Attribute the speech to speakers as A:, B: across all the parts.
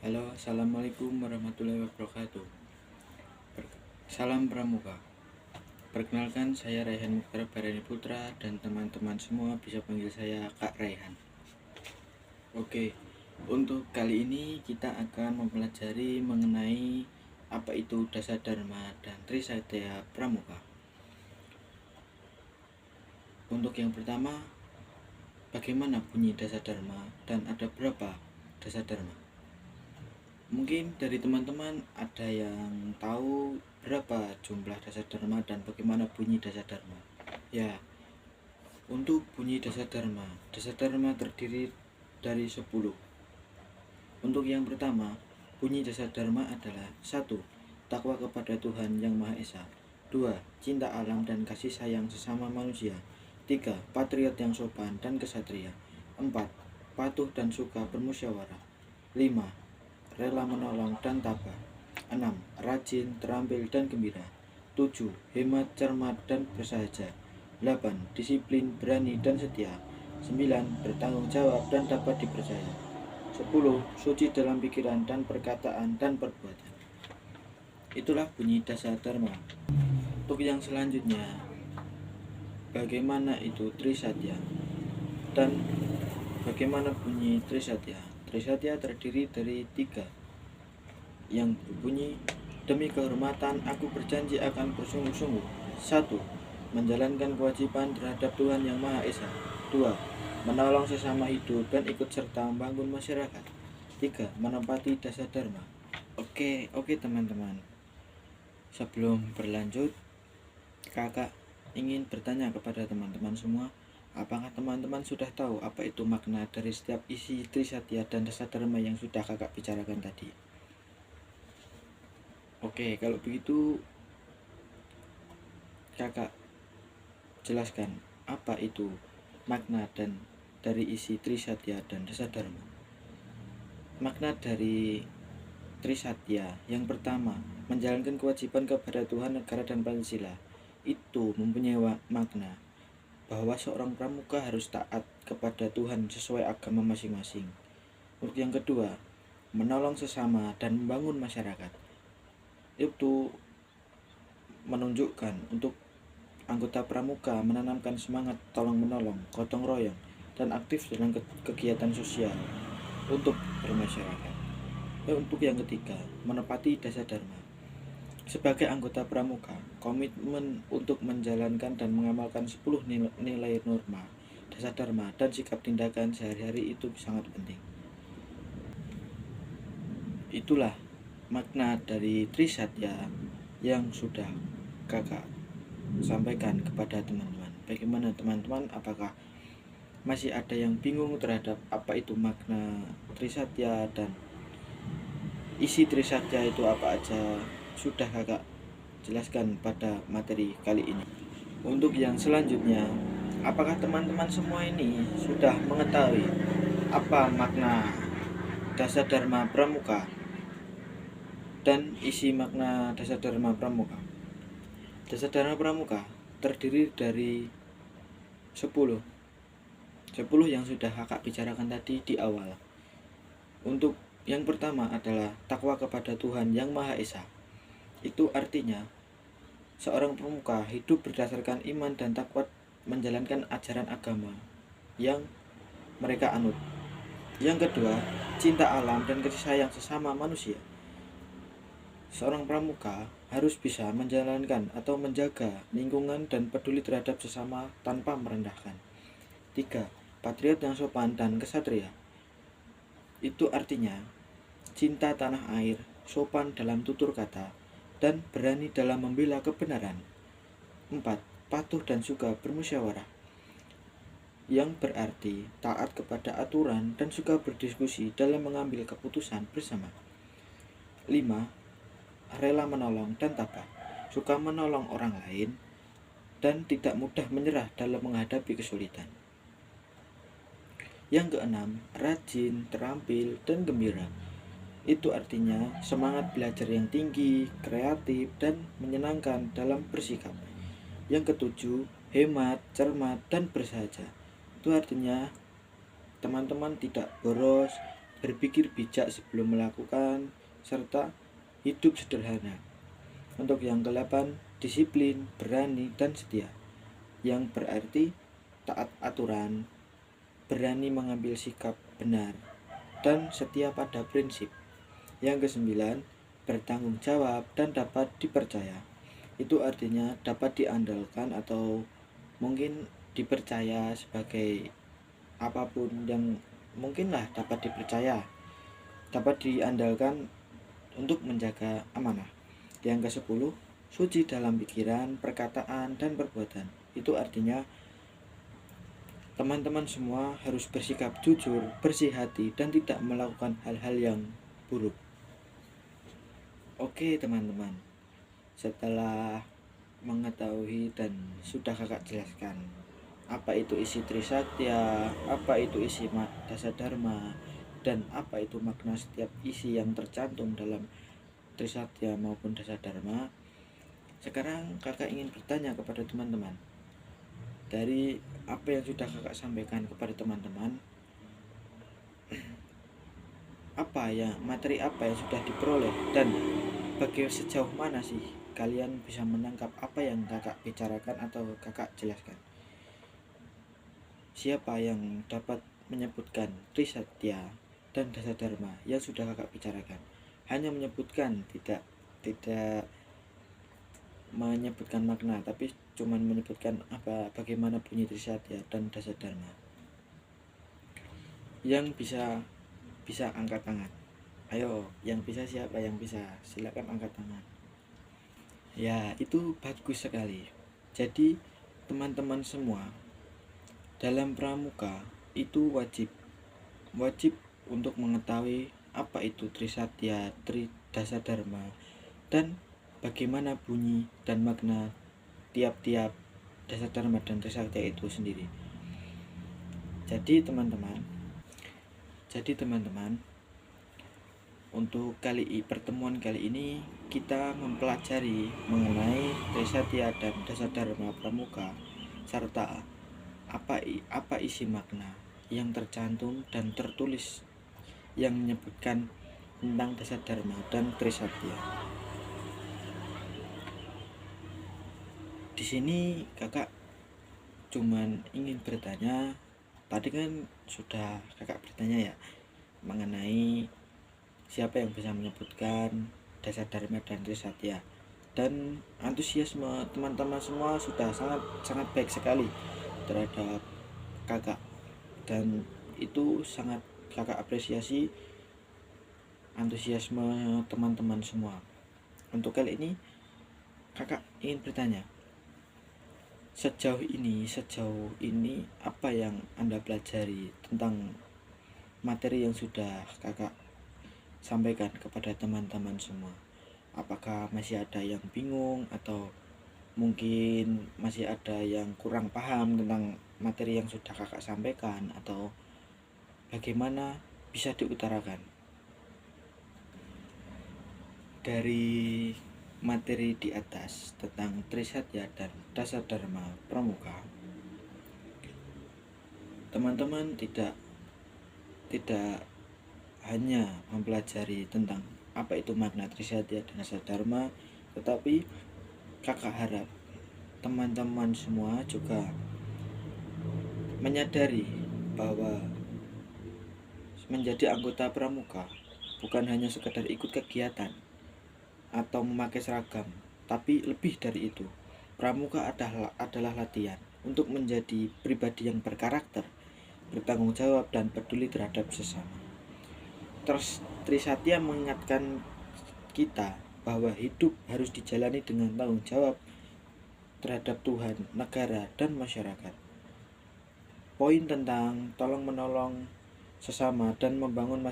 A: Halo, assalamualaikum warahmatullahi wabarakatuh. Salam Pramuka. Perkenalkan, saya Raihan Mukhtar Barani Putra dan teman-teman semua bisa panggil saya Kak Raihan. Oke, untuk kali ini kita akan mempelajari mengenai apa itu Dasadharma dan Trisatya Pramuka. Untuk yang pertama, bagaimana bunyi Dasadharma dan ada berapa Dasadharma? Mungkin dari teman-teman ada yang tahu berapa jumlah Dasadharma dan bagaimana bunyi Dasadharma. Ya, untuk bunyi Dasadharma terdiri dari 10. Untuk yang pertama, bunyi Dasadharma adalah 1. Takwa kepada Tuhan Yang Maha Esa. 2. Cinta alam dan kasih sayang sesama manusia. 3. Patriot yang sopan dan kesatria. 4. Patuh dan suka bermusyawarah. 5. Rela menolong dan tabah. 6. Rajin, terampil dan gembira. 7. Hemat, cermat dan bersahaja. 8. Disiplin, berani dan setia. 9. Bertanggung jawab dan dapat dipercaya. 10. Suci dalam pikiran dan perkataan dan perbuatan. Itulah bunyi Dasadharma. Untuk yang selanjutnya, bagaimana itu Trisatya dan bagaimana bunyi Trisatya? Trisatya terdiri dari 3 yang berbunyi, demi kehormatan aku berjanji akan bersungguh-sungguh. 1. Menjalankan kewajiban terhadap Tuhan Yang Maha Esa. 2. Menolong sesama hidup dan ikut serta membangun masyarakat. 3. Menempati Dasadharma. Oke teman-teman. Sebelum berlanjut, kakak ingin bertanya kepada teman-teman semua, apakah teman-teman sudah tahu apa itu makna dari setiap isi Trisatya dan Dasadharma yang sudah kakak bicarakan tadi? Oke, kalau begitu kakak jelaskan apa itu makna dan dari isi Trisatya dan Dasadharma. Makna dari Trisatya yang pertama, menjalankan kewajiban kepada Tuhan, negara, dan Pancasila. Itu mempunyai makna bahwa seorang pramuka harus taat kepada Tuhan sesuai agama masing-masing. Untuk yang kedua, menolong sesama dan membangun masyarakat. Itu menunjukkan untuk anggota pramuka menanamkan semangat tolong-menolong, gotong royong, dan aktif dalam kegiatan sosial untuk bermasyarakat. Untuk yang ketiga, menepati Dasadharma. Sebagai anggota pramuka, komitmen untuk menjalankan dan mengamalkan 10 nilai norma, Dasadharma, dan sikap tindakan sehari-hari itu sangat penting. Itulah makna dari Trisatya yang sudah kakak sampaikan kepada teman-teman. Bagaimana teman-teman, apakah masih ada yang bingung terhadap apa itu makna Trisatya dan isi Trisatya itu apa aja? Sudah kakak jelaskan pada materi kali ini. Untuk yang selanjutnya, apakah teman-teman semua ini sudah mengetahui apa makna Dasadharma Pramuka dan isi makna Dasadharma Pramuka? Dasadharma Pramuka terdiri dari 10 yang sudah kakak bicarakan tadi di awal. Untuk yang pertama adalah takwa kepada Tuhan Yang Maha Esa. Itu artinya seorang pramuka hidup berdasarkan iman dan takwa, menjalankan ajaran agama yang mereka anut. Yang kedua, cinta alam dan kasih sayang sesama manusia. Seorang pramuka harus bisa menjalankan atau menjaga lingkungan dan peduli terhadap sesama tanpa merendahkan. 3. Patriot yang sopan dan kesatria. Itu artinya cinta tanah air, sopan dalam tutur kata, dan berani dalam membela kebenaran. 4. Patuh dan suka bermusyawarah, yang berarti taat kepada aturan dan suka berdiskusi dalam mengambil keputusan bersama. 5. Rela menolong dan tabah, suka menolong orang lain dan tidak mudah menyerah dalam menghadapi kesulitan. Yang keenam, rajin, terampil, dan gembira. Itu artinya semangat belajar yang tinggi, kreatif, dan menyenangkan dalam bersikap. Yang ketujuh, hemat, cermat, dan bersahaja. Itu artinya teman-teman tidak boros, berpikir bijak sebelum melakukan, serta hidup sederhana. Untuk yang ke-8, disiplin, berani, dan setia, yang berarti taat aturan, berani mengambil sikap benar, dan setia pada prinsip. Yang ke-9, bertanggung jawab dan dapat dipercaya. Itu artinya dapat diandalkan atau mungkin dipercaya sebagai apapun yang mungkinlah dapat dipercaya, dapat diandalkan untuk menjaga amanah. Yang ke-10, suci dalam pikiran, perkataan, dan perbuatan. Itu artinya teman-teman semua harus bersikap jujur, bersih hati, dan tidak melakukan hal-hal yang buruk. Oke teman-teman, setelah mengetahui dan sudah kakak jelaskan apa itu isi Trisatya, apa itu isi Dasadharma, dan apa itu makna setiap isi yang tercantum dalam Trisatya maupun Dasadharma, sekarang kakak ingin bertanya kepada teman-teman. Dari apa yang sudah kakak sampaikan kepada teman-teman, materi apa yang sudah diperoleh, dan sejauh mana sih kalian bisa menangkap apa yang kakak bicarakan atau kakak jelaskan? Siapa yang dapat menyebutkan Trisatya dan Dasadharma yang sudah kakak bicarakan? Hanya menyebutkan, tidak menyebutkan makna, tapi cuman menyebutkan bagaimana bunyi Trisatya dan Dasadharma. Yang bisa angkat tangan. Ayo, yang bisa siapa yang bisa? Silakan angkat tangan. Ya, itu bagus sekali. Jadi, teman-teman semua, dalam pramuka itu wajib untuk mengetahui apa itu Trisatya, Dasadharma, dan bagaimana bunyi dan makna tiap-tiap Dasadharma dan Trisatya itu sendiri. Jadi teman-teman, untuk pertemuan kali ini kita mempelajari mengenai Trisatya dan Dasadharma pramuka, serta apa isi makna yang tercantum dan tertulis yang menyebutkan tentang Dasadharma dan Trisatya. Di sini kakak cuman ingin bertanya, tadi kan sudah kakak bertanya ya mengenai siapa yang bisa menyebutkan Dasadharma dan Trisatya, dan antusiasme teman-teman semua sudah sangat baik sekali terhadap kakak, dan itu sangat kakak apresiasi antusiasme teman-teman semua. Untuk kali ini kakak ingin bertanya, sejauh ini apa yang Anda pelajari tentang materi yang sudah kakak sampaikan kepada teman-teman semua? Apakah masih ada yang bingung, atau mungkin masih ada yang kurang paham tentang materi yang sudah kakak sampaikan, atau bagaimana? Bisa diutarakan. Dari materi di atas tentang Trisatya dan Dasadharma pramuka, teman-teman tidak hanya mempelajari tentang apa itu makna Trisatya dan Dasadharma, tetapi kakak harap teman-teman semua juga menyadari bahwa menjadi anggota pramuka bukan hanya sekedar ikut kegiatan atau memakai seragam, tapi lebih dari itu. Pramuka adalah latihan untuk menjadi pribadi yang berkarakter, bertanggung jawab, dan peduli terhadap sesama. Trisatya mengingatkan kita bahwa hidup harus dijalani dengan tanggung jawab terhadap Tuhan, negara, dan masyarakat. Poin tentang tolong-menolong sesama dan membangun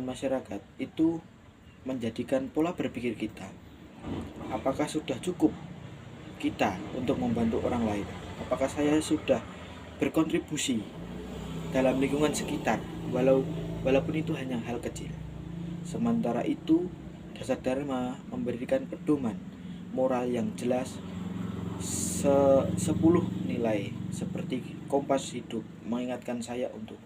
A: masyarakat itu menjadikan pola berpikir kita. Apakah sudah cukup kita untuk membantu orang lain? Apakah saya sudah berkontribusi dalam lingkungan sekitar, walaupun itu hanya hal kecil? Sementara itu, Dasadharma memberikan pedoman moral yang jelas, 10 nilai seperti kompas hidup, mengingatkan saya untuk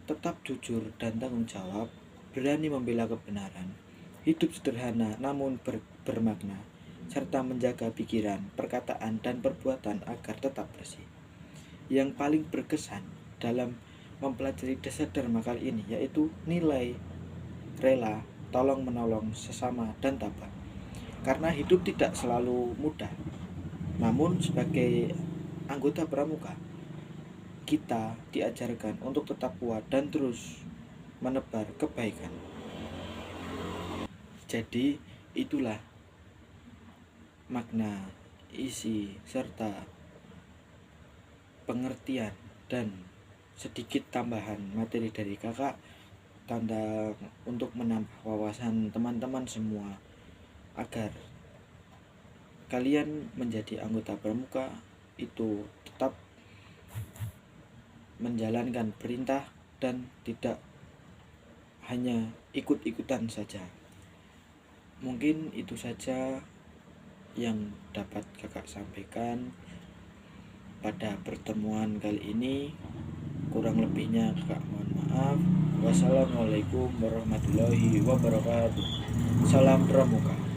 A: tetap jujur dan tanggung jawab, berani membela kebenaran, hidup sederhana namun bermakna, serta menjaga pikiran, perkataan, dan perbuatan agar tetap bersih. Yang paling berkesan dalam mempelajari dasar Dharma kali ini yaitu nilai rela, tolong menolong sesama, dan tabah. Karena hidup tidak selalu mudah, namun sebagai anggota pramuka kita diajarkan untuk tetap kuat dan terus menebar kebaikan. Jadi itulah makna, isi, serta pengertian dan sedikit tambahan materi dari kakak tanda untuk menambah wawasan teman-teman semua agar kalian menjadi anggota pramuka itu tetap menjalankan perintah dan tidak hanya ikut-ikutan saja. Mungkin itu saja yang dapat kakak sampaikan pada pertemuan kali ini. Kurang lebihnya kakak mohon maaf. Wassalamualaikum warahmatullahi wabarakatuh. Salam pramuka.